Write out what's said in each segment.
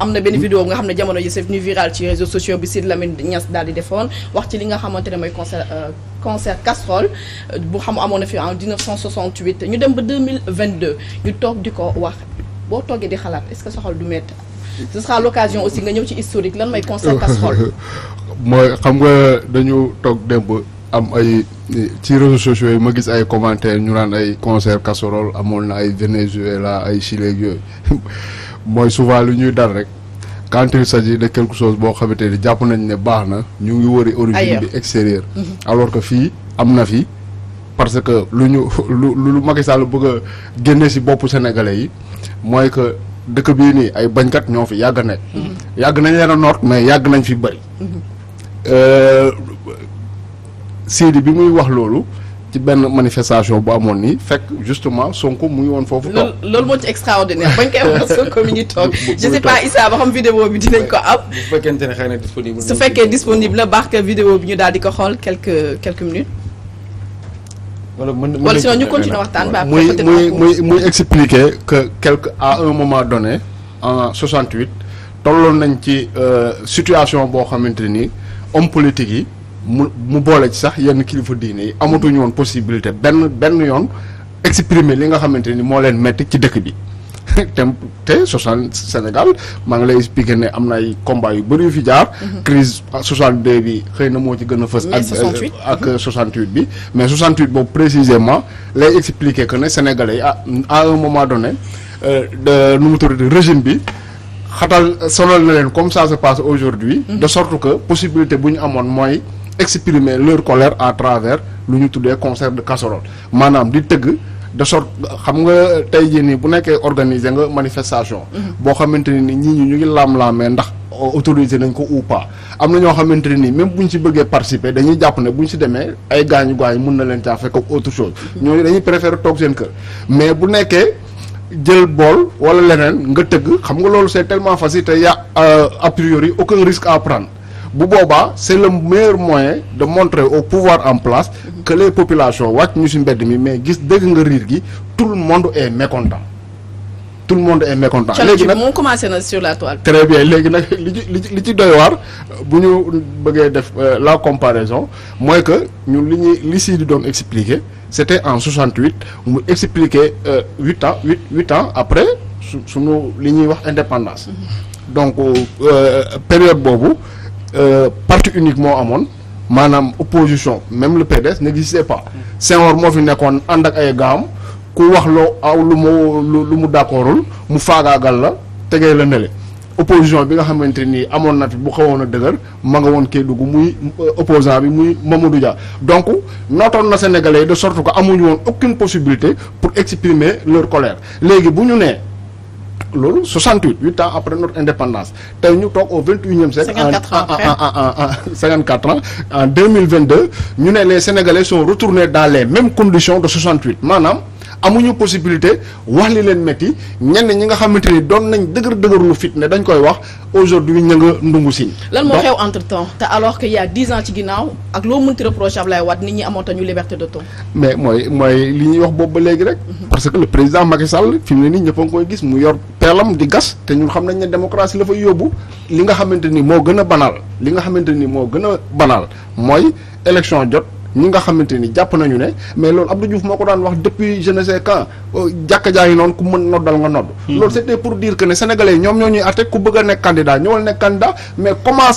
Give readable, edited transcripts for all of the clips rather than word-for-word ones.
am na benn vidéo nga xam ne jamono ji c'est venu viral ci réseaux sociaux bi Sidy Lamine Niass daal di defoon wax ci li nga xamante ne mooy concert casserole bu xam amoon na fi en 1968 ñu dem ba 2022 ñu toog di ko wax boo toogee di xalaat est-ce que soxal du métti ce sera l'occasion aussi nga ñëw ci historique lan mooy concert casserole. mooy xam nga dañu toog démb am ay ci réseaux sociaux yi ma gis ay commentaires ñu naan ay concert casserole amoon na ay Venezuela ay Chili ak yooyu mooy souvent lu ñuy dal rek quand il s'agit de quelque chose boo xamante ni jàpp nañ ne baax na ñu ngi wëri origine bi extérieur alors que fii am na fi parce que lu Macky Sall bëgg a génne si boppu sénégalais yi mooy que dëkk bii nii ay bañkat ñoo fi yàgg nekk yàgg nañ leen a noot mais yàgg nañ fi bëri Sidy bi muy wax loolu ci benn manifestation bu amoon nii fekk justement Sonko mu ngi woon foofu toog loolu moo ci extraordinaire bañ koy wax Sonko mi ngi toog je sais pas Issa ba xam vidéo bi dinañ ko am bu fekkente ne xëy na disponible su fekkee disponible la baax que vidéo bi ñu daal di ko xool quelques minutes wala sinon ñu continuer waxtaan ba muy expliquer que à un moment donné en 68 tolloon nañ ci situation boo xamante ni homme politique yi mu boole ci sax yenn kilifa diine yi amatuñu woon possibilité benn yoon exprimer li nga xamante ni moo leen metti ci dëkk bi te Sénégal maa ngi lay expliquer ne am na ay combat yu bëri yu fi jaar crise 62 bi xëy na moo ci gën a fës ak 68 bi mais 68 boobu précisément lay expliquer que ne Sénégalais yi à un moment donné nu mu tuddati régime bi xatal sonal na leen comme ça se passe aujourd'hui de sorte que possibilité bu ñu amoon mooy exprimer leur colère à travers lu ñu tuddee concert de casserole maanaam di tëgg de sorte xam nga tey jii nii bu nekkee organiser nga manifestation boo xamante ni nit ñi ñu ngi laam-laamee ndax autorisé nañ ko ou pas am na ñoo xamante ne nii même bu ñu si bëggee participer dañuy jàpp ne bu ñu si demee ay gaañu mun na leen caa fekk ak autre chose ñooñu dañuy préférer toog seen kër mais bu nekkee jël bool wala leneen nga tëgg xam nga loolu c'est tellement facile te y'a a priori aucun risque à prendre bu boobaa c'est le meilleur moyen de montrer au pouvoir en place que les populations wàcc ñu ci mbedd mi mais gis dégg nga riir gi tout le monde est mécontent tout le monde est mécontent. léegi nag moom commencé na sur la toile. très bien léegi nag li ci doy waar bu ñu bëggee def la comparaison mooy que ñun li Sidy doon expliquer c'était en 68 mu expliquer 8 ans après suñu li ñuy wax indépendance donc période boobu parti unique moo amoon maanaam opposition même le PDS n'existait pas Senghor moo fi nekkoon ànd ak ay gaam ku wax loo aw lu mu d'accordul mu faagaagal la tegee la nele opposition bi nga xamante nii amoon na fi bu xawoon a dëgër ma nga woon Kédougou muy opposant bi muy Mamadou Dia donc nootoon na Sénégalais de sorte que amuñu woon aucune possibilité pour exprimer leur colère léegi bu ñu nee loolu 8 ans après notre indépendance tey ñu toog au 21e siècle 54 ans en 2022 ñu ne les Sénégalais sont retournés dans les mêmes conditions de 68 maanaam amuñu possibilité wax li leen metti ñenn ñi nga xamante ni doon nañ dëgërlu fit ne dañ koy wax aujourd'hui ña nga ndungu siin lan moo xew entre temps te alors que y a 10 ans ci ginnaaw ak loo mënti reprocher Ablaye Wade nit ñi amoon ñu liberté de ton mais mooy li ñuy wax boobu ba léegi rek parce que le président Macky Sall fi mu ne nii ñëpp a ngi koy gis mu yor peelam di gas te ñun xam nañ ne démocratie la fay yóbbu li nga xamante ni moo gën a banal mooy élection jot ñi nga xamante ni jàpp nañu ne mais loolu Abdou Diouf moo ko daan wax depuis je ne sais quand jàkka jaa ngi noonu ku mën noddal nga nodd loolu c'était pour dire que ne sénégalais ñoom ñoo ñuy atte ku bëgg a nekk candidat ñëwal nekk candidat mais comment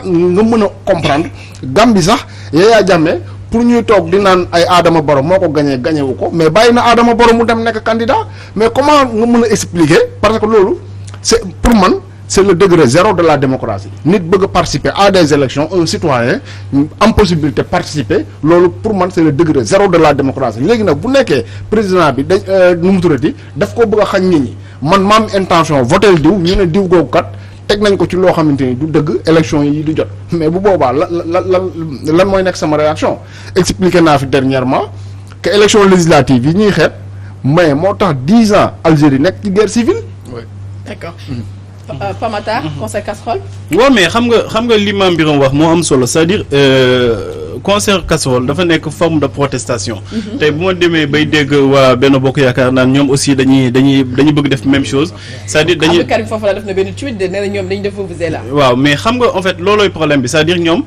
nga mën a comprendre Gambie sax Yaya Jammeh pour ñuy toog di naan ay Adama Barrow moo ko gagné wu ko mais bàyyi na Adama Barrow mu dem nekk candidat mais comment nga mën a expliquer parce que loolu c'est pour man c'est le degré zéro de la démocratie nit bëgg a participer à des élections un citoyen am possibilité participer loolu pour man c'est le degré zéro de la démocratie léegi nag bu nekkee président bi dañ nu mu tuddati daf ko bëgg a xañ nit ñi man maam intention votel diw ñu ne diw googu kat teg nañ ko ci loo xamante ni du dëgg élection yi di jot mais bu boobaa lan mooy nekk sama réaction expliqué naa fi dernièrement que élection législative yi ñuy xeet mais moo tax 10 ans Algérie nekk ci guerre civile. Oui. D'accord. Pamata conseil casserole. waaw mais xam nga li Mame Birame wax moo am solo c'est-à-dire concert casserole dafa nekk forme de protestation. tey bu ma demee bay dégg waa Benno Bokk Yaakaar naan ñoom aussi dañuy bëgg def même chose. c'est-à-dire dañuy Karim foofu la def na benn tweet de nee na ñoom dañu def vuvuzela. waaw mais xam nga en fait loolooy problème bi c'est-à-dire ñoom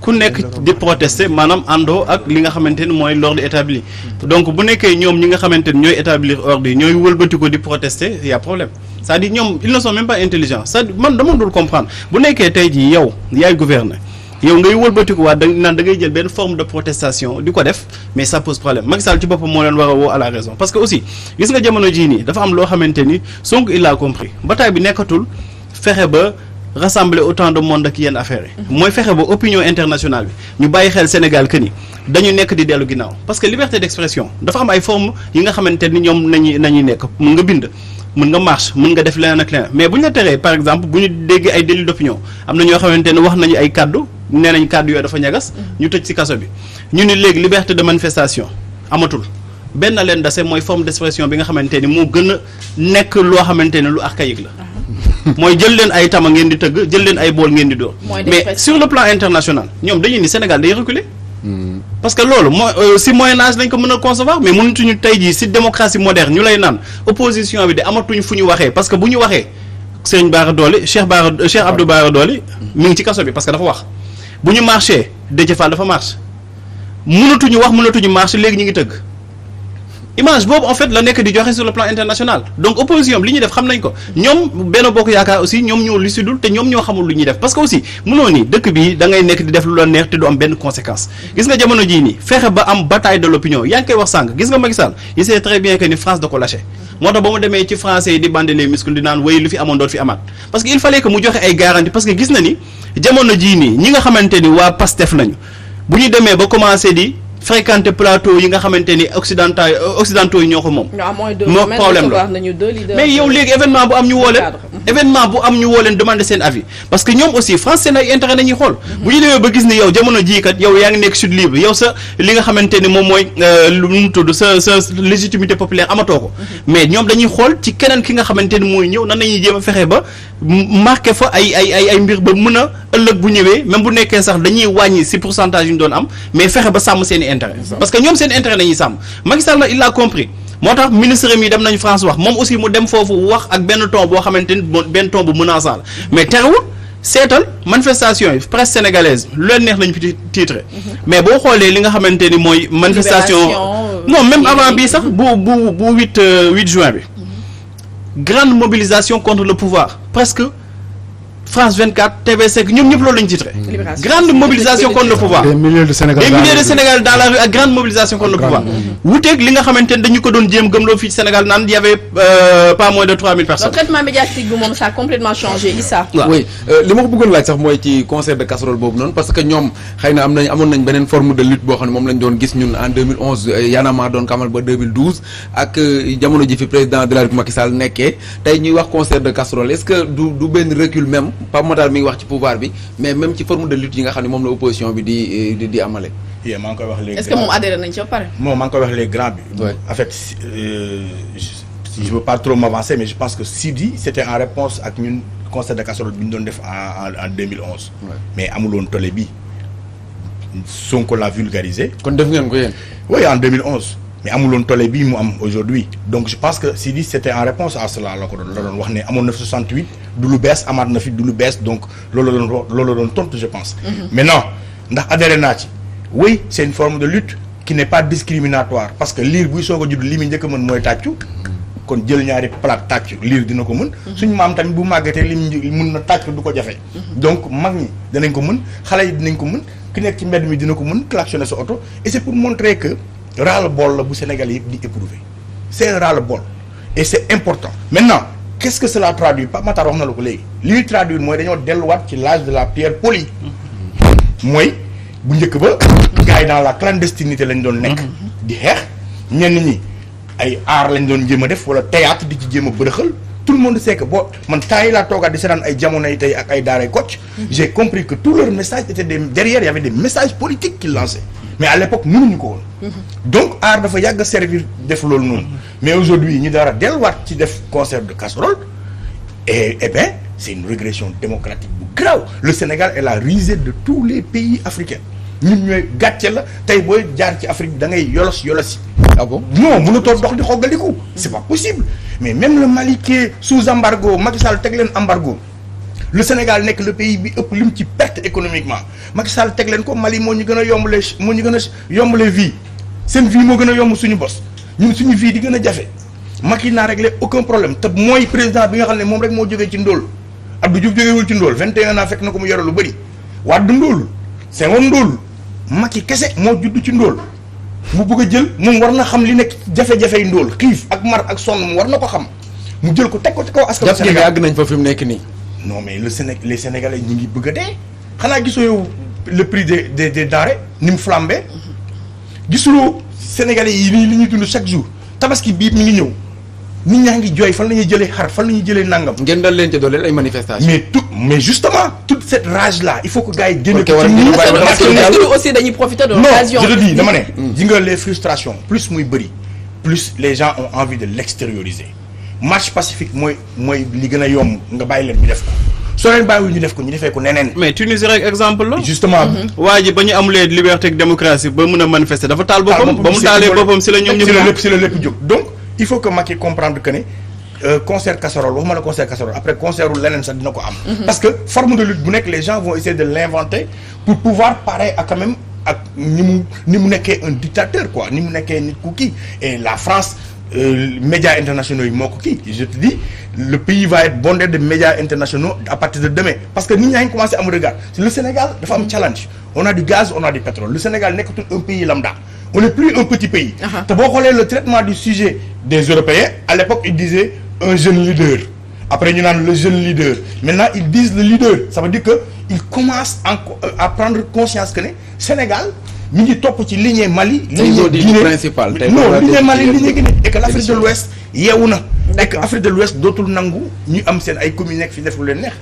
ku nekk di protester maanaam àndoo ak li nga xamante ni mooy l'ordre établi donc bu nekkee ñoom ñi nga xamante ni ñooy établir ordre yi ñooy wëlbati ko di protester y a problème c'est-à-dire ñoom ils ne sont même pas intelligents c'est-à-dire man dama dul comprendre bu nekkee tey jii yow yaay gouverner yow ngay wëlbatiku waa da naan da ngay jël benn forme de protestation di ko def mais ça pose problème Macky Sall ci boppam moo leen war a woo à la raison parce que aussi gis nga jamono jii nii dafa am loo xamante ni Sonko il a compris bataille bi nekkatul fexe ba rassembler autant de monde ak yenn affaires yi mooy fexe ba opinion internationale bi ñu bàyyi xel Sénégal que ni dañu nekk di dellu ginnaaw parce que liberté d'expression dafa am ay formes yi nga xamante ni ñoom nañuy nekk mën nga bind mën nga marche mën nga def leneen ak leneen mais bu ñu la teree par exemple bu ñu déggee ay délit d'opinion am na ñoo xamante ne wax nañu ay kaddu nee nañ kaddu yooyu dafa ñagas ñu tëj ci kaso bi ñu ni léegi liberté de manifestation amatul benn leen dase mooy forme d'expression bi nga xamante ni moo gën a nekk loo xamante ne lu archaïque la mooy jël leen ay tama ngeen di tëgg jël leen ay bool ngeen di dóor mais sur le plan international ñoom dañuy ni Sénégal day reculer parce que loolu si Moyen Âge lañ ko mën a concevoir mais mënatuñu tey jii si démocratie moderne ñu lay naan opposition bi de amatuñ fu ñu waxee parce que bu ñu waxee Serigne Bara Dolly Cheikh Abdou Bara Dolly mi ngi ci kaso bi parce que dafa wax bu ñu marché Déthié Fall dafa marché mënatuñu wax mënatuñu marché léegi ñu ngi tëgg image boobu en fait la nekk di joxe sur le plan international donc opposition bi li ñuy def xam nañ ko ñoom Benno Bokk Yaakaar aussi ñoom ñoo lucidul te ñoom ñoo xamul lu ñuy def parce que aussi mënoo ni dëkk bi da ngay nekk di def lu la neex te du am benn conséquence gis nga jamono jii nii fexe ba am bataille de l'opinion yaa ngi koy wax sànq gis nga Macky Sall il sait très bien que ni France da ko lâché moo tax ba mu demee ci français yi di bander les muscles di naan wéy lu fi amoon doot fi amaat parce que il fallait que mu joxe ay garantie parce que gis na ni jamono jii nii ñi nga xamante ni waa Pastef lañu bu ñu demee ba commencé di fréquenter plateau yi nga xamante ni occidentaux yi ñoo ko moom. moo problème la mais yow léegi événement bu am ñu woo leen demander seen avis parce que ñoom aussi France seen ay intérêt nañuy xool. bu ñu demee ba gis ni yow jamono jii kat yow yaa ngi nekk sud libre yow sa li nga xamante ni moom mooy lu mu tudd sa légitimité populaire amatoo ko. mais ñoom dañuy xool ci keneen ki nga xamante ni mooy ñëw nan nañuy jéem a fexe ba marqué fa ay mbir ba mën a ëllëg bu ñëwee même bu nekkee sax dañuy wàññi si pourcentage yu ñu doon am mais fexe ba sàmm seen i parce que ñoom seen intérêt nañuy sàmm Macky Sall il a compris moo tax ministre mi dem nañu France wax moom aussi mu dem foofu wax ak benn ton boo xamante ni benn ton bu menaçant la mais terewul seetal manifestation yi presse sénégalaise lu leen neex lañu fi titre mais boo xoolee li nga xamante ni mooy manifestation non même avant bii sax bu 8 juin bi grande mobilisation contre le pouvoir presque France 24 TV5 ñoom ñëpp loolu lañu titré grande mobilisation contre le pouvoir des milliers de Sénégal dans la rue ak grande mobilisation contre le pouvoir wuuteeg li nga xamante ne dañu ko doon jéem gëmloo fii ci Sénégal naan y avait pas moins de 3000 personnes. le traitement médiatique bi moom ça a complètement changé Issa. oui li ma ko bëggoon laaj sax mooy ci concert de casserole boobu noonu parce que ñoom xëy na amoon nañ beneen forme de lutte boo xam ne moom lañ doon gis ñun en 2011 Y'en a marre doon kamal ba 2012 ak jamono ji fi président de la République Macky Sall nekkee tey ñuy wax concert de casserole est-ce que du benn recul même Pape Matar mi ngi wax ci pouvoir bi mais même ci forme de lutte yi nga xam ne moom la opposition bi di amale. yéen maa ngi koy wax léegi. est-ce que moom adhéré nañ ci ba pare. moom maa ngi koy wax léegi grand bi. en fait je veux pas trop m'avancer mais je pense que Sidi c'était en réponse ak ñun concert de casserole bi ñu doon def en 2011. mais amuloon tollé bi Sonko l'a vulgarisé. kon def ngeen ko yéen. oui en 2011. mais amuloon tollé bii mu am aujourd'hui donc je pense que Sidi c'était en réponse à cela la ko doon wax ne amoon na fi 68 du lu bees amaat na fi du lu bees donc loolu la doon tontu je pense. maintenant ndax adhéré naa ci oui c'est une forme de lutte qui n'est pas discriminatoire parce que liir buy soog a judd li muy njëkk a mën mooy tàccu kon jël ñaari plat tàccu liir dina ko mën. suñu maam tamit bu màggatee li mu mën na tàccu du ko jafe. donc mag ñi danañ ko mën xale yi dinañ ko mën ki nekk ci mbedd mi dina ko mën klaxonner sa oto et c'est pour montrer que. ras-le-bol la bu Sénégal yëpp di éprouver c'est un ras-le-bol et c'est important maintenant qu'est-ce que cela traduit Pape Matar wax na la ko léegi li ñuy traduire mooy dañoo delluwaat ci l'âge de la pierre polie mooy bu njëkk ba gars yi dans la clandestinité lañ doon nekk di xeex ñenn ñi ay art lañ doon jéem a def wala théâtre di ci jéem a bërëxal tout le monde sait que boo man temps yi laa toogaat di seetaan ay jamono yi tey ak ay daaray Kocc j'ai compris que tous leurs messages étaient derrière il y avait des messages politiques qu'ils lançaient mais à l'époque mënuñu ko woon donc art dafa yàgg a servir def loolu noonu mais aujourd'hui ñu dara delluwaat ci def concert de casserole et bien c'est une régression démocratique bu grave le Sénégal est la risée de tous les pays africains ñun ñooy gàcce la tey booy jaar ci Afrique da ngay yolos ah bon non mënatoo dox di xoggaliku c'est pas possible mais même le Mali qui est sous embargo Macky Sall teg leen embargo le Sénégal nekk le pays bi ëpp lim ci perte économiquement Macky Sall teg leen ko Mali moo ñu gën a yombale vie seen vie moo gën a yomb suñu bos ñun suñu vie di gën a jafe Macky n'a réglé aucun problème te mooy président bi nga xam ne moom rek moo jógee ci ndóol Abdou Diouf jógeewul ci ndóol 21 ans fekk na ko mu yore lu bëri Wade ndóol Senghor ndóol Macky kese moo judd ci ndóol mu bëgg a jël moom war na xam li nekk jafe-jafe yi ndóol xiif ak mar ak sonn mu war na ko xam mu jël ko teg ko ci kaw askan jàpp ngeen àgg nañ fa fi mu nekk nii. non mais les Sénégalais ñu ngi bëgg a dee xanaa gisoo yow le prix des denrées ni mu flambé gisuloo Sénégalais yi nii li ñuy dund chaque jour tabaski bii mi ngi ñëw nit ñaa ngi jooy fan la ñuy jëlee xar fan la ñuy jëlee nangam. ngeen dal leen ci dooleel ay manifestations. mais justement toute cette rage là il faut que gars yi génne ko war parce que aussi dañuy profiter de l'occasion. non je te dis dama ne. di nga les frustrations plus muy bëri plus les gens ont envie de l'extérioriser marche pacifique mooy li gën a yomb nga bàyyi leen ñu def ko soo leen bàyyiwul ñu def ko ñu defee ko neneen. mais Tunisie rek exemple la. justement. waa ji ba ñu amulee liberté ak démocratie ba mën a manifester dafa taal boppam. ba mu taalee boppam si la ñoom ñëpp. si la lépp jóg donc il faut que Macky comprendre que ne concert casserole waxuma la concert casserole après concert u leneen sax dina ko am. parce que forme de lutte bu nekk les gens vont essayer de l'inventer pour pouvoir parer à quand même ak ni mu nekkee un dictateur quoi ni mu nekkee nit ku kii et la France. Médias internationaux yi moo ko kii je te dis le pays va être bondé de médias internationaux à partir de demain parce que nit ñaa ngi commencé am regard le Sénégal dafa am challenge on a du gaz on a du pétrole le Sénégal nekkatul un pays lambda on n'est plus un petit pays te boo xoolee le traitement du sujet des Européens à l'époque ils disaient un jeune leader après ñu naan le jeune leader maintenant ils disent le leader ça veut dire que ils commencent à prendre conscience que ne Sénégal mi ngi topp ci lignée Mali. lignée Guinée principale non lignée Mali lignée Guinée et que l'Afrique de l'Ouest yeewu na. et que Afrique de l'Ouest dootul nangu ñu am seen ay communes nekk fi def lu leen neex.